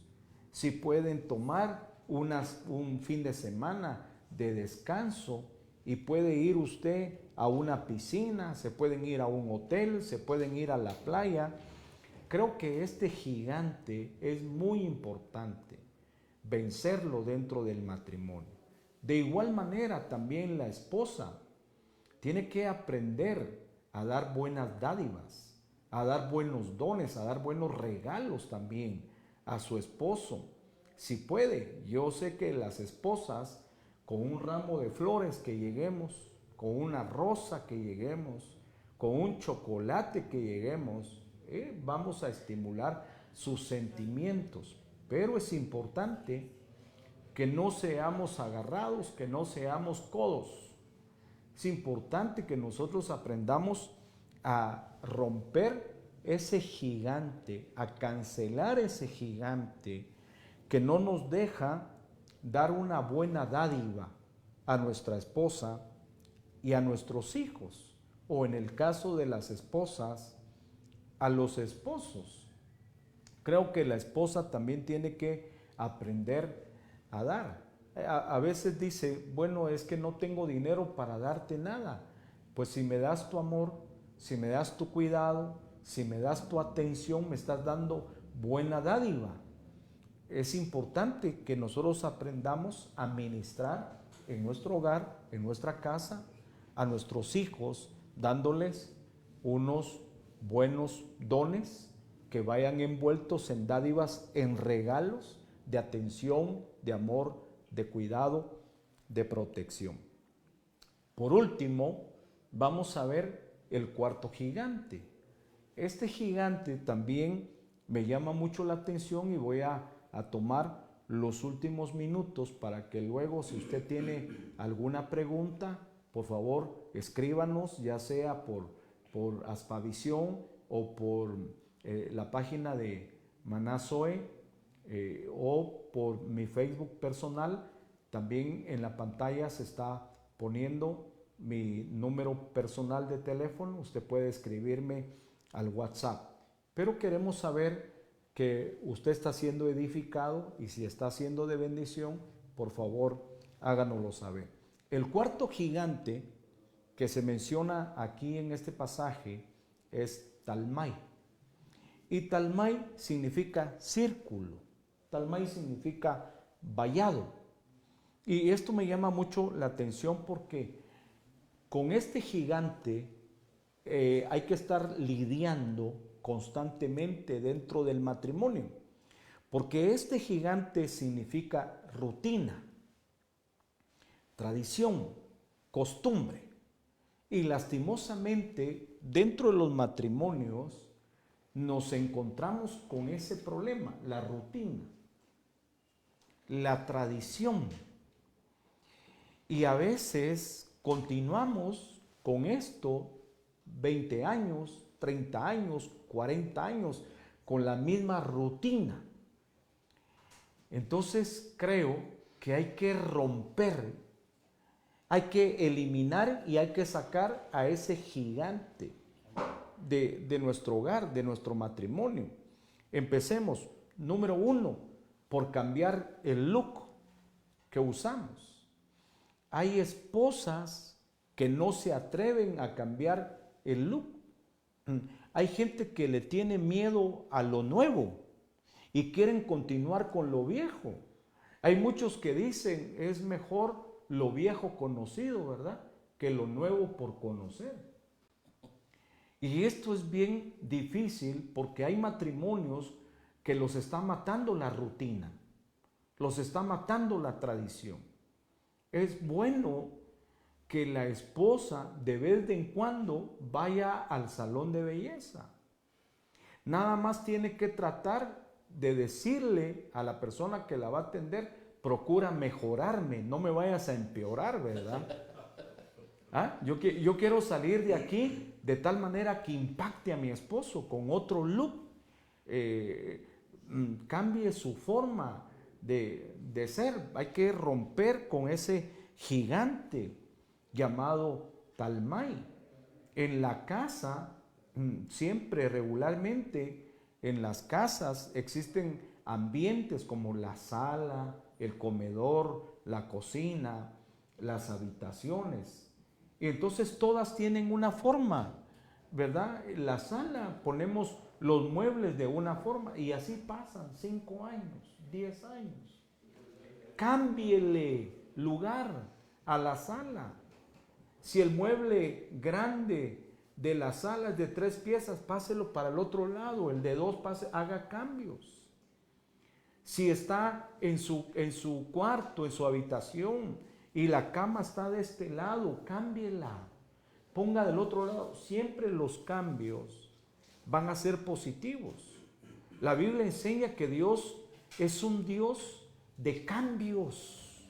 si pueden tomar un fin de semana de descanso y puede ir usted a una piscina, se pueden ir a un hotel, se pueden ir a la playa. Creo que este gigante es muy importante vencerlo dentro del matrimonio. De igual manera también la esposa tiene que aprender a dar buenas dádivas, a dar buenos dones, a dar buenos regalos también a su esposo. Si puede, yo sé que las esposas con un ramo de flores que lleguemos, con una rosa que lleguemos, con un chocolate que lleguemos, vamos a estimular sus sentimientos. Pero es importante que no seamos agarrados, que no seamos codos. Es importante que nosotros aprendamos a romper ese gigante, a cancelar ese gigante que no nos deja dar una buena dádiva a nuestra esposa y a nuestros hijos, o en el caso de las esposas, a los esposos. Creo que la esposa también tiene que aprender a dar. A veces dice, bueno, es que no tengo dinero para darte nada. Pues si me das tu amor, si me das tu cuidado, si me das tu atención, me estás dando buena dádiva. Es importante que nosotros aprendamos a ministrar en nuestro hogar, en nuestra casa, a nuestros hijos, dándoles unos buenos dones que vayan envueltos en dádivas, en regalos de atención, de amor, de cuidado, de protección. Por último, vamos a ver el cuarto gigante. Este gigante también me llama mucho la atención y voy a tomar los últimos minutos para que luego, si usted tiene alguna pregunta, por favor escríbanos, ya sea por Aspavisión o por la página de Maná Zoe o por mi Facebook personal. También en la pantalla se está poniendo mi número personal de teléfono. Usted puede escribirme al WhatsApp. Pero queremos saber que usted está siendo edificado, y si está siendo de bendición, por favor háganoslo saber. El cuarto gigante que se menciona aquí en este pasaje es Talmai. Y Talmai significa círculo, Talmai significa vallado. Y esto me llama mucho la atención porque con este gigante hay que estar lidiando constantemente dentro del matrimonio, porque este gigante significa rutina, tradición, costumbre. Y lastimosamente dentro de los matrimonios nos encontramos con ese problema, la rutina, la tradición. Y a veces continuamos con esto 20 años, 30 años, 40 años, con la misma rutina. Entonces creo que hay que romper, hay que eliminar y hay que sacar a ese gigante de nuestro hogar, de nuestro matrimonio. Empecemos, número 1, por cambiar el look que usamos. Hay esposas que no se atreven a cambiar el look. Hay gente que le tiene miedo a lo nuevo y quieren continuar con lo viejo. Hay muchos que dicen, es mejor lo viejo conocido, ¿verdad?, que lo nuevo por conocer. Y esto es bien difícil porque hay matrimonios que los está matando la rutina, los está matando la tradición. Es bueno que la esposa de vez en cuando vaya al salón de belleza. Nada más tiene que tratar de decirle a la persona que la va a atender, procura mejorarme, no me vayas a empeorar, ¿verdad? Yo quiero salir de aquí de tal manera que impacte a mi esposo con otro look, cambie su forma de ser. Hay que romper con ese gigante llamado Talmai. En la casa, siempre regularmente en las casas existen ambientes como la sala, el comedor, la cocina, las habitaciones. Y entonces todas tienen una forma, ¿verdad? La sala ponemos los muebles de una forma y así pasan 5 años, 10 años. Cámbiele lugar a la sala. Si el mueble grande de la sala es de 3 piezas, páselo para el otro lado, el de 2, haga cambios. Si está en su cuarto, en su habitación, y la cama está de este lado, cámbiela, ponga del otro lado. Siempre los cambios van a ser positivos. La Biblia enseña que Dios es un Dios de cambios.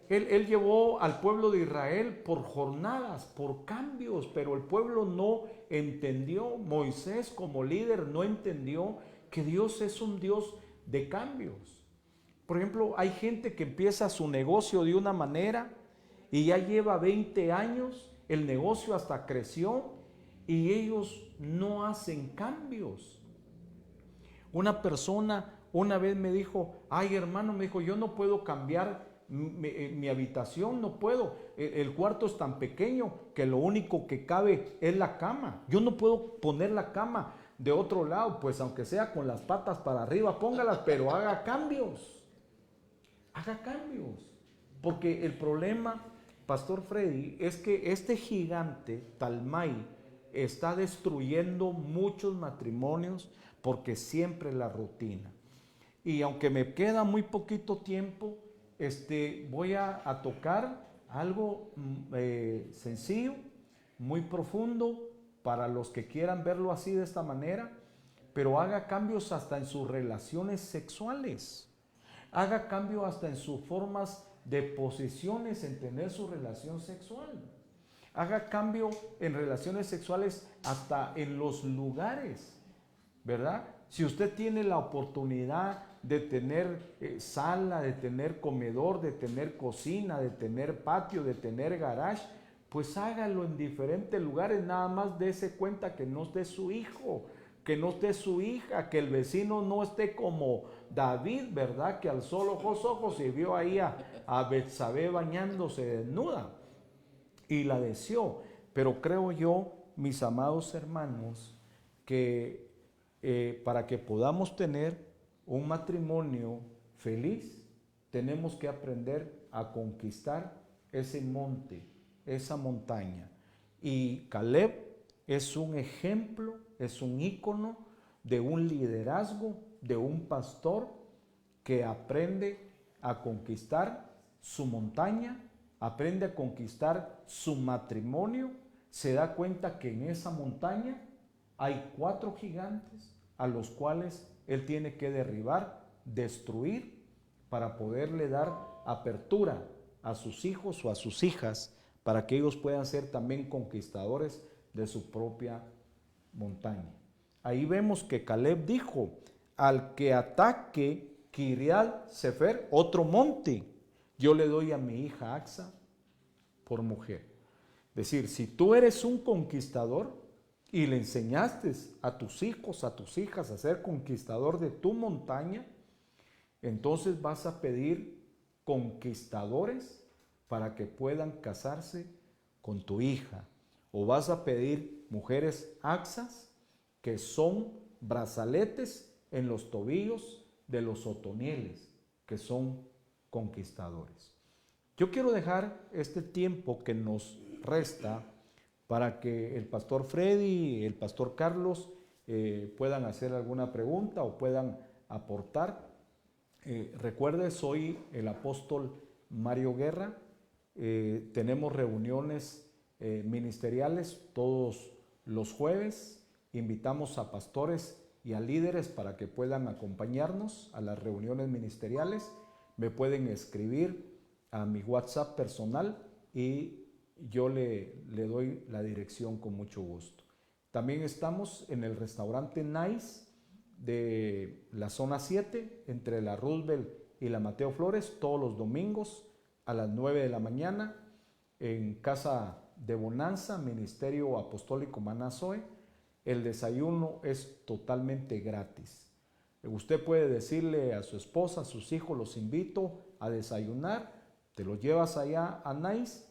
Él llevó al pueblo de Israel por jornadas, por cambios, pero el pueblo no entendió. Moisés como líder no entendió que Dios es un Dios de cambios. Por ejemplo, hay gente que empieza su negocio de una manera y ya lleva 20 años, el negocio hasta creció y ellos no hacen cambios. Una persona una vez me dijo, ay hermano, me dijo, yo no puedo cambiar mi habitación, no puedo, el cuarto es tan pequeño que lo único que cabe es la cama, yo no puedo poner la cama de otro lado, pues aunque sea con las patas para arriba, póngalas, pero haga cambios, porque el problema, Pastor Freddy, es que este gigante Talmai está destruyendo muchos matrimonios porque siempre la rutina. Y aunque me queda muy poquito tiempo, voy a tocar algo sencillo, muy profundo, para los que quieran verlo así de esta manera, pero haga cambios hasta en sus relaciones sexuales, haga cambio hasta en sus formas de posiciones en tener su relación sexual, haga cambio en relaciones sexuales hasta en los lugares, ¿verdad? Si usted tiene la oportunidad de tener sala, de tener comedor, de tener cocina, de tener patio, de tener garage, pues hágalo en diferentes lugares, nada más dése cuenta que no esté su hijo, que no esté su hija, que el vecino no esté como David, ¿verdad? Que alzó los ojos y vio ahí a Betsabé bañándose desnuda y la deseó. Pero creo yo, mis amados hermanos, que para que podamos tener un matrimonio feliz, tenemos que aprender a conquistar ese monte, esa montaña. Y Caleb es un ejemplo, es un ícono de un liderazgo, de un pastor que aprende a conquistar su montaña, aprende a conquistar su matrimonio, se da cuenta que en esa montaña hay 4 gigantes a los cuales él tiene que derribar, destruir, para poderle dar apertura a sus hijos o a sus hijas, para que ellos puedan ser también conquistadores de su propia montaña. Ahí vemos que Caleb dijo, al que ataque Kiriat Sefer, otro monte, yo le doy a mi hija Axa por mujer. Es decir, si tú eres un conquistador y le enseñaste a tus hijos, a tus hijas a ser conquistador de tu montaña, entonces vas a pedir conquistadores para que puedan casarse con tu hija. O vas a pedir mujeres axas, que son brazaletes en los tobillos de los otonieles, que son conquistadores. Yo quiero dejar este tiempo que nos resta para que el pastor Freddy y el pastor Carlos puedan hacer alguna pregunta o puedan aportar. Recuerde, soy el apóstol Mario Guerra. Tenemos reuniones ministeriales todos los jueves. Invitamos a pastores y a líderes para que puedan acompañarnos a las reuniones ministeriales. Me pueden escribir a mi WhatsApp personal y yo le doy la dirección con mucho gusto. También estamos en el restaurante Nice de la zona 7, entre la Roosevelt y la Mateo Flores, todos los domingos a las 9 de la mañana, en Casa de Bonanza, Ministerio Apostólico Maná Zoe. El desayuno es totalmente gratis. Usted puede decirle a su esposa, a sus hijos, los invito a desayunar, te los llevas allá a Nice,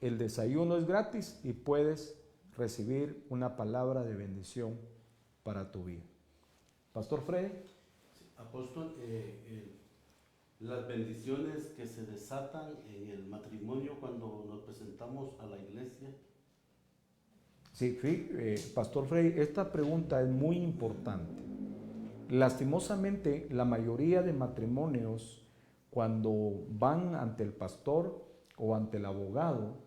el desayuno es gratis y puedes recibir una palabra de bendición para tu vida. Pastor Freddy. Apóstol, las bendiciones que se desatan en el matrimonio cuando nos presentamos a la iglesia. Sí, Pastor Freddy, esta pregunta es muy importante. Lastimosamente, la mayoría de matrimonios, cuando van ante el pastor o ante el abogado,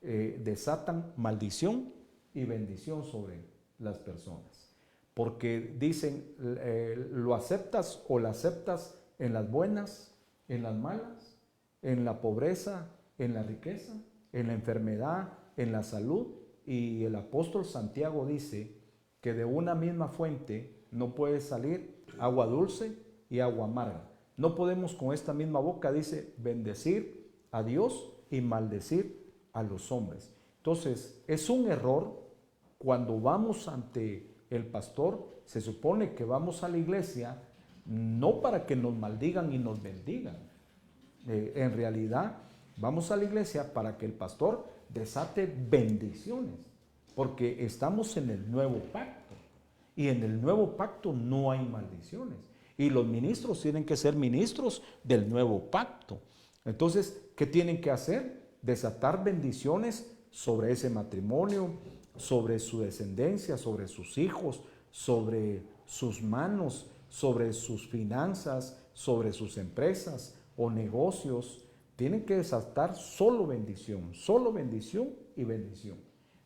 desatan maldición y bendición sobre las personas. Porque dicen, lo aceptas o la aceptas en las buenas, en las malas, en la pobreza, en la riqueza, en la enfermedad, en la salud. Y el apóstol Santiago dice que de una misma fuente no puede salir agua dulce y agua amarga. No podemos con esta misma boca, dice, bendecir a Dios y maldecir a los hombres. Entonces, es un error cuando vamos ante el pastor. Se supone que vamos a la iglesia no para que nos maldigan y nos bendigan. En realidad, vamos a la iglesia para que el pastor desate bendiciones, porque estamos en el nuevo pacto. Y en el nuevo pacto no hay maldiciones. Y los ministros tienen que ser ministros del nuevo pacto. Entonces, ¿qué tienen que hacer? Desatar bendiciones sobre ese matrimonio, sobre su descendencia, sobre sus hijos, sobre sus manos, sobre sus finanzas, sobre sus empresas o negocios. Tienen que desatar solo bendición y bendición.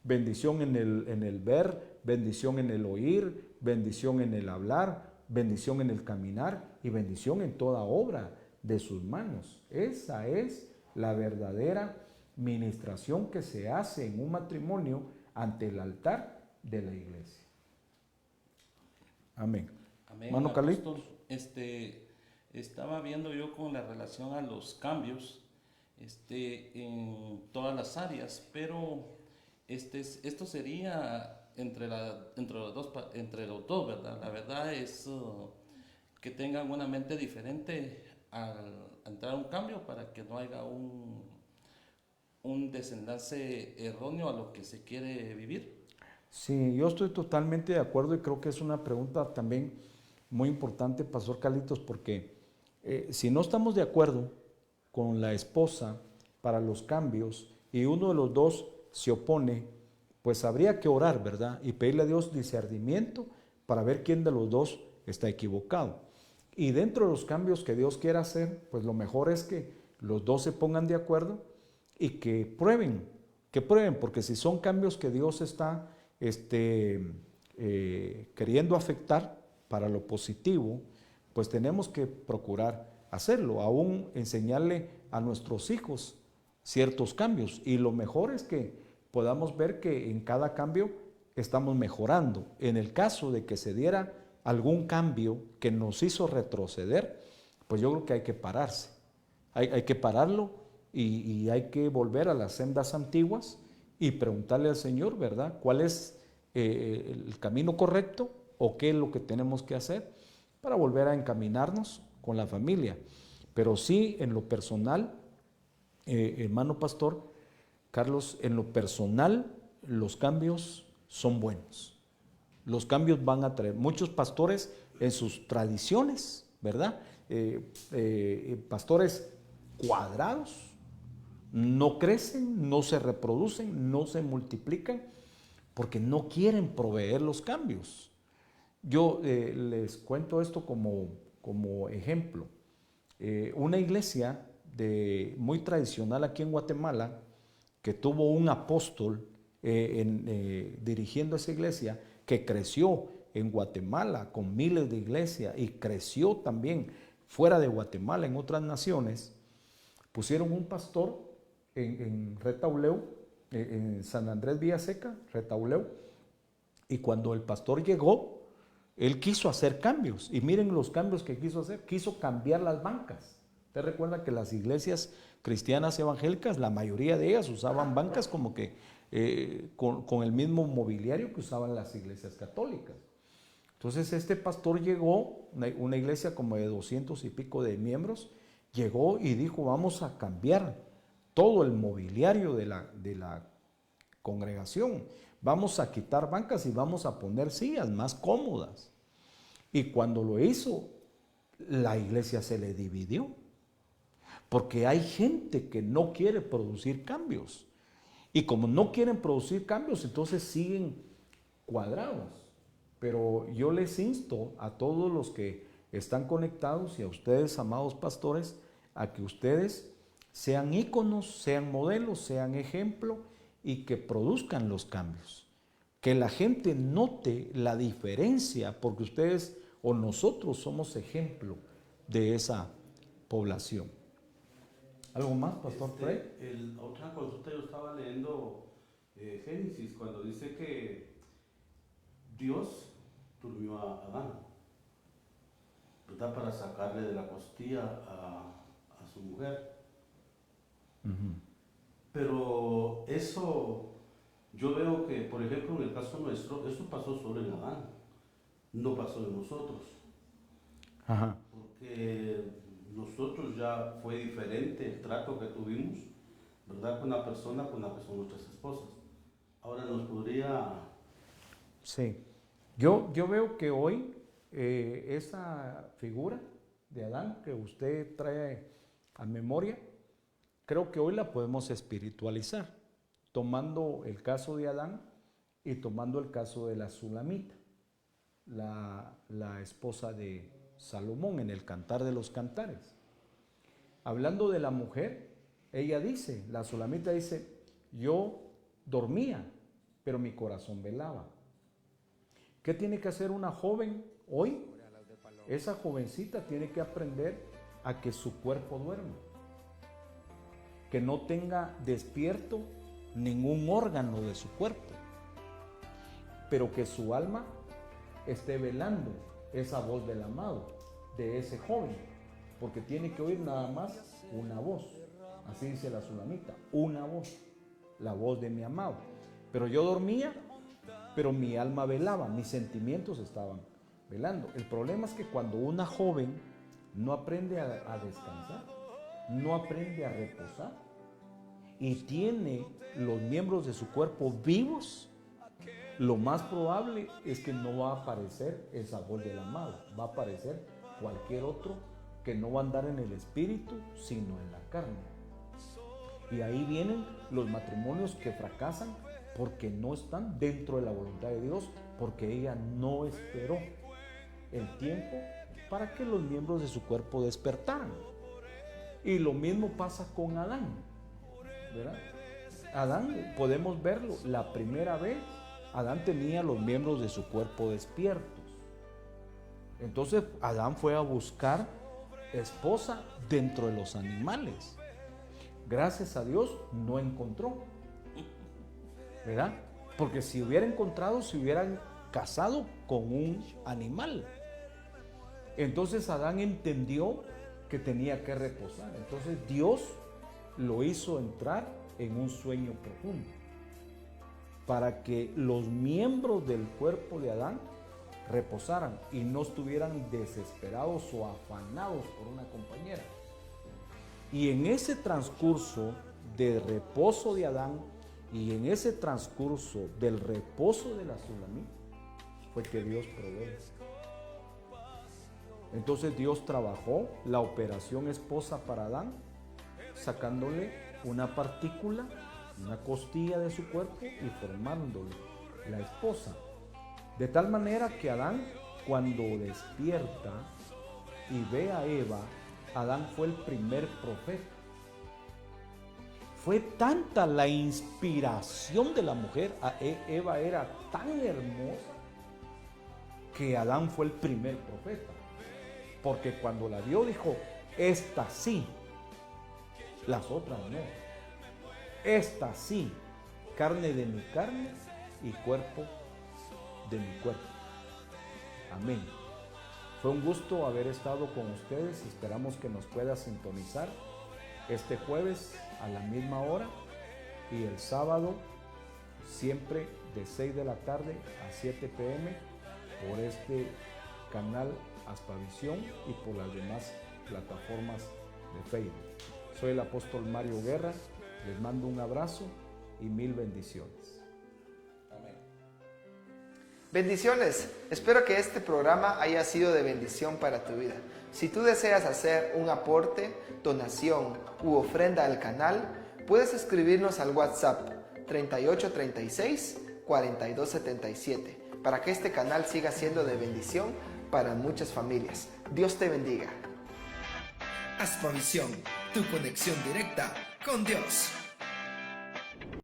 Bendición en el ver, bendición en el oír, bendición en el hablar, bendición en el caminar y bendición en toda obra de sus manos. Esa es la verdadera ministración que se hace en un matrimonio ante el altar de la iglesia. Amén. Amén. Hermano Carlitos, estaba viendo yo con la relación a los cambios en todas las áreas, pero esto sería entre los dos, ¿verdad? La verdad es que tengan una mente diferente al entrar a un cambio para que no haya un desenlace erróneo a lo que se quiere vivir. Sí, yo estoy totalmente de acuerdo y creo que es una pregunta también muy importante, Pastor Carlitos, porque si no estamos de acuerdo con la esposa para los cambios y uno de los dos se opone, pues habría que orar, ¿verdad? Y pedirle a Dios discernimiento para ver quién de los dos está equivocado. Y dentro de los cambios que Dios quiera hacer, pues lo mejor es que los dos se pongan de acuerdo y que prueben, porque si son cambios que Dios está queriendo afectar para lo positivo, pues tenemos que procurar hacerlo, aún enseñarle a nuestros hijos ciertos cambios. Y lo mejor es que podamos ver que en cada cambio estamos mejorando. En el caso de que se diera algún cambio que nos hizo retroceder, pues yo creo que hay que pararse. Hay que pararlo y hay que volver a las sendas antiguas y preguntarle al Señor, ¿verdad? ¿Cuál es el camino correcto o qué es lo que tenemos que hacer para volver a encaminarnos con la familia? Pero sí, en lo personal, hermano pastor Carlos, en lo personal, los cambios son buenos. Los cambios van a traer. Muchos pastores en sus tradiciones, ¿verdad? Pastores cuadrados, no crecen, no se reproducen, no se multiplican, porque no quieren proveer los cambios. Yo les cuento esto como ejemplo. Una iglesia muy tradicional aquí en Guatemala, que tuvo un apóstol dirigiendo esa iglesia, que creció en Guatemala con miles de iglesias y creció también fuera de Guatemala en otras naciones, pusieron un pastor en Retauleu, en San Andrés Villaseca, Retauleu, y cuando el pastor llegó, él quiso hacer cambios, y miren los cambios que quiso hacer. Quiso cambiar las bancas. Usted recuerda que las iglesias cristianas evangélicas, la mayoría de ellas usaban bancas como que con el mismo mobiliario que usaban las iglesias católicas. Entonces este pastor llegó, una iglesia como de 200 y pico de miembros, llegó y dijo, vamos a cambiar todo el mobiliario de la congregación. Vamos a quitar bancas y vamos a poner sillas más cómodas. Y cuando lo hizo, la iglesia se le dividió. Porque hay gente que no quiere producir cambios. Y como no quieren producir cambios, entonces siguen cuadrados. Pero yo les insto a todos los que están conectados y a ustedes, amados pastores, a que ustedes sean íconos, sean modelos, sean ejemplo y que produzcan los cambios. Que la gente note la diferencia, porque ustedes o nosotros somos ejemplo de esa población. ¿Algo más, Pastor Frey? Otra consulta, yo estaba leyendo Génesis, cuando dice que Dios durmió a Adán, ¿verdad? Para sacarle de la costilla a su mujer. Pero eso, yo veo que, por ejemplo, en el caso nuestro, eso pasó solo en Adán, no pasó en nosotros. Ajá. Porque nosotros ya fue diferente el trato que tuvimos, ¿verdad? Con la persona, nuestras esposas. Ahora nos podría... Sí. Yo veo que hoy esa figura de Adán que usted trae a memoria, creo que hoy la podemos espiritualizar, tomando el caso de Adán y tomando el caso de la Sulamita, la esposa de Salomón en el Cantar de los Cantares. Hablando de la mujer, ella dice, la Sulamita dice, yo dormía, pero mi corazón velaba. ¿Qué tiene que hacer una joven hoy? Esa jovencita tiene que aprender a que su cuerpo duerma, que no tenga despierto ningún órgano de su cuerpo, pero que su alma esté velando esa voz del amado, de ese joven, porque tiene que oír nada más una voz. Así dice la Sulamita, una voz, la voz de mi amado. Pero yo dormía, pero mi alma velaba, mis sentimientos estaban velando. El problema es que cuando una joven no aprende a descansar, no aprende a reposar y tiene los miembros de su cuerpo vivos, lo más probable es que no va a aparecer esa voz del amado, va a aparecer cualquier otro que no va a andar en el espíritu, sino en la carne. Y ahí vienen los matrimonios que fracasan porque no están dentro de la voluntad de Dios, porque ella no esperó el tiempo para que los miembros de su cuerpo despertaran. Y lo mismo pasa con Adán, ¿verdad? Adán, podemos verlo, la primera vez Adán tenía los miembros de su cuerpo despiertos. Entonces Adán fue a buscar esposa dentro de los animales. Gracias a Dios no encontró, ¿verdad? Porque si hubiera encontrado, se hubieran casado con un animal. Entonces Adán entendió que tenía que reposar. Entonces Dios lo hizo entrar en un sueño profundo para que los miembros del cuerpo de Adán reposaran y no estuvieran desesperados o afanados por una compañera. Y en ese transcurso de reposo de Adán y en ese transcurso del reposo de la Sulamita fue que Dios proveyó. Entonces Dios trabajó la operación esposa para Adán, sacándole una partícula, una costilla de su cuerpo y formándole la esposa. De tal manera que Adán, cuando despierta y ve a Eva, Adán fue el primer profeta. Fue tanta la inspiración de la mujer, Eva era tan hermosa que Adán fue el primer profeta. Porque cuando la vio dijo, esta sí, las otras no. Esta sí, carne de mi carne y cuerpo de mi cuerpo. Amén. Fue un gusto haber estado con ustedes. Esperamos que nos pueda sintonizar este jueves a la misma hora y el sábado siempre de 6 de la tarde a 7 p.m. por este canal Aspavisión y por las demás plataformas de Facebook. Soy el apóstol Mario Guerra, les mando un abrazo y 1000 bendiciones. Amén. Bendiciones, espero que este programa haya sido de bendición para tu vida. Si tú deseas hacer un aporte, donación u ofrenda al canal, puedes escribirnos al WhatsApp 3836 4277 para que este canal siga siendo de bendición para muchas familias. Dios te bendiga. Aspavisión, tu conexión directa con Dios.